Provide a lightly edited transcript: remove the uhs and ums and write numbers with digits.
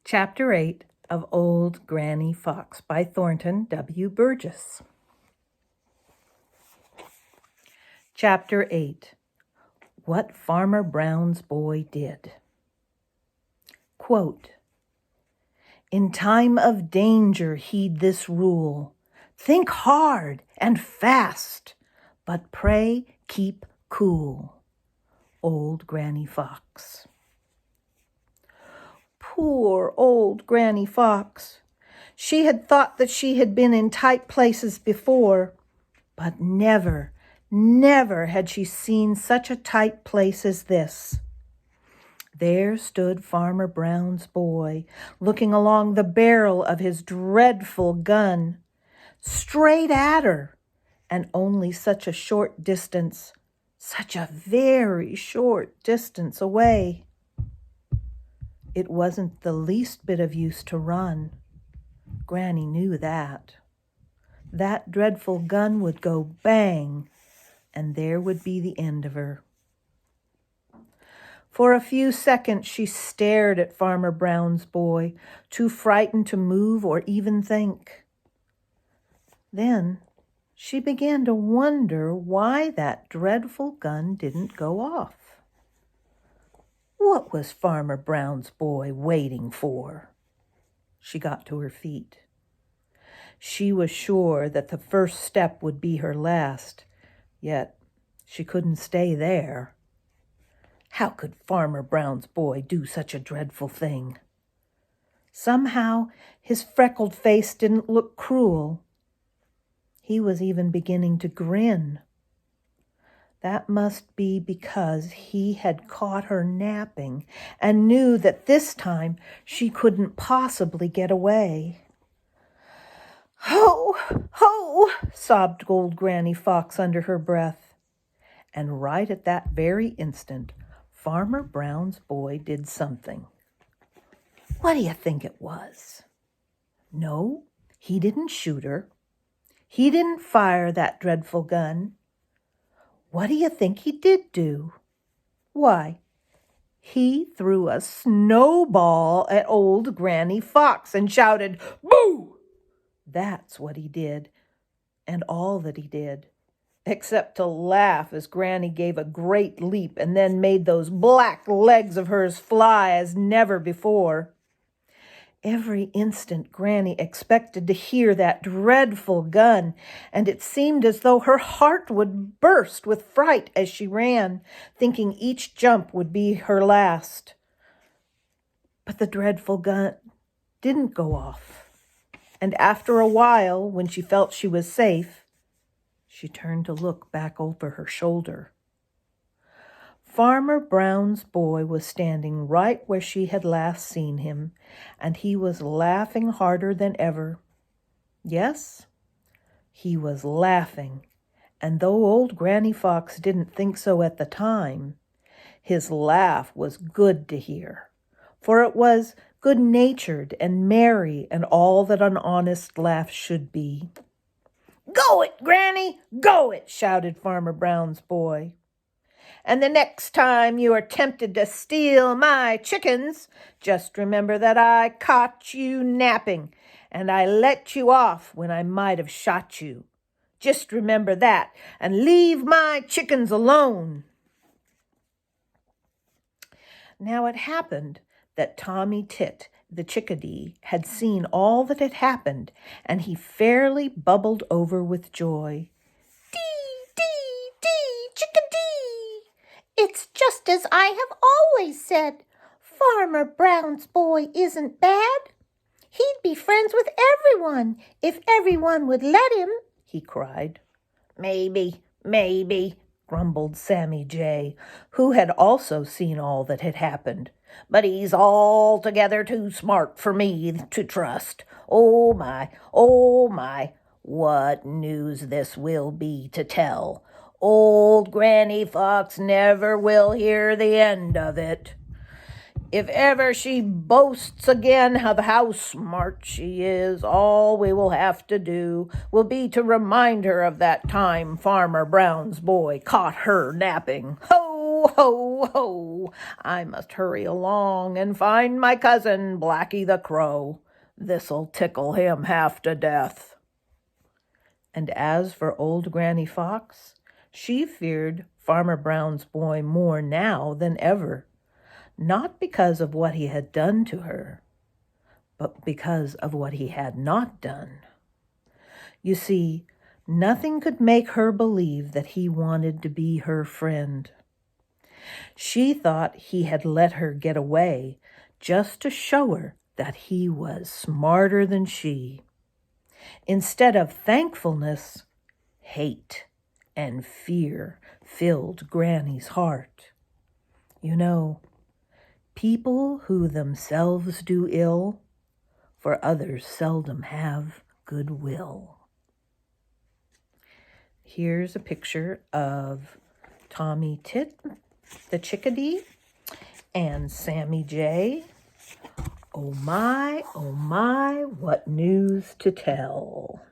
Chapter 8 of Old Granny Fox by Thornton W. Burgess. Chapter 8. What Farmer Brown's Boy Did. Quote, "In time of danger heed this rule. Think hard and fast, but pray keep cool." Old Granny Fox. Poor old Granny Fox. She had thought that she had been in tight places before, but never had she seen such a tight place as this. There stood Farmer Brown's boy, looking along the barrel of his dreadful gun, straight at her, and only such a short distance, such a very short distance away. It wasn't the least bit of use to run. Granny knew that. That dreadful gun would go bang, and there would be the end of her. For a few seconds she stared at Farmer Brown's boy, too frightened to move or even think. Then she began to wonder why that dreadful gun didn't go off. What was Farmer Brown's boy waiting for? She got to her feet. She was sure that the first step would be her last, yet she couldn't stay there. How could Farmer Brown's boy do such a dreadful thing? Somehow his freckled face didn't look cruel. He was even beginning to grin. That must be because he had caught her napping and knew that this time she couldn't possibly get away. "Ho, ho," sobbed old Granny Fox under her breath. And right at that very instant, Farmer Brown's boy did something. What do you think it was? No, he didn't shoot her. He didn't fire that dreadful gun. What do you think he did do? Why, he threw a snowball at old Granny Fox and shouted, "Boo!" That's what he did, and all that he did, except to laugh as Granny gave a great leap and then made those black legs of hers fly as never before. Every instant Granny expected to hear that dreadful gun, and it seemed as though her heart would burst with fright as she ran, thinking each jump would be her last. But the dreadful gun didn't go off, and after a while, when she felt she was safe, she turned to look back over her shoulder. Farmer Brown's boy was standing right where she had last seen him, and he was laughing harder than ever. Yes, he was laughing, and though old Granny Fox didn't think so at the time, his laugh was good to hear, for it was good-natured and merry and all that an honest laugh should be. "Go it, Granny, go it!" shouted Farmer Brown's boy. "And the next time you are tempted to steal my chickens, just remember that I caught you napping, and I let you off when I might have shot you. Just remember that, and leave my chickens alone." Now it happened that Tommy Tit, the chickadee, had seen all that had happened, and he fairly bubbled over with joy. "It's just as I have always said. Farmer Brown's boy isn't bad. He'd be friends with everyone if everyone would let him," he cried. Maybe, grumbled Sammy Jay, who had also seen all that had happened. "But he's altogether too smart for me to trust. Oh my, what news this will be to tell. Old Granny Fox never will hear the end of it. If ever she boasts again of how smart she is, all we will have to do will be to remind her of that time Farmer Brown's boy caught her napping. Ho, Ho, ho, ho! I must hurry along and find my cousin, Blacky the Crow. This'll tickle him half to death. And as for old Granny Fox, she feared Farmer Brown's boy more now than ever, not because of what he had done to her, but because of what he had not done. You see, nothing could make her believe that he wanted to be her friend. She thought he had let her get away just to show her that he was smarter than she. Instead of thankfulness, hate and fear filled Granny's heart. You know, people who themselves do ill, for others seldom have goodwill. Here's a picture of Tommy Tit the chickadee and Sammy Jay. Oh my, what news to tell.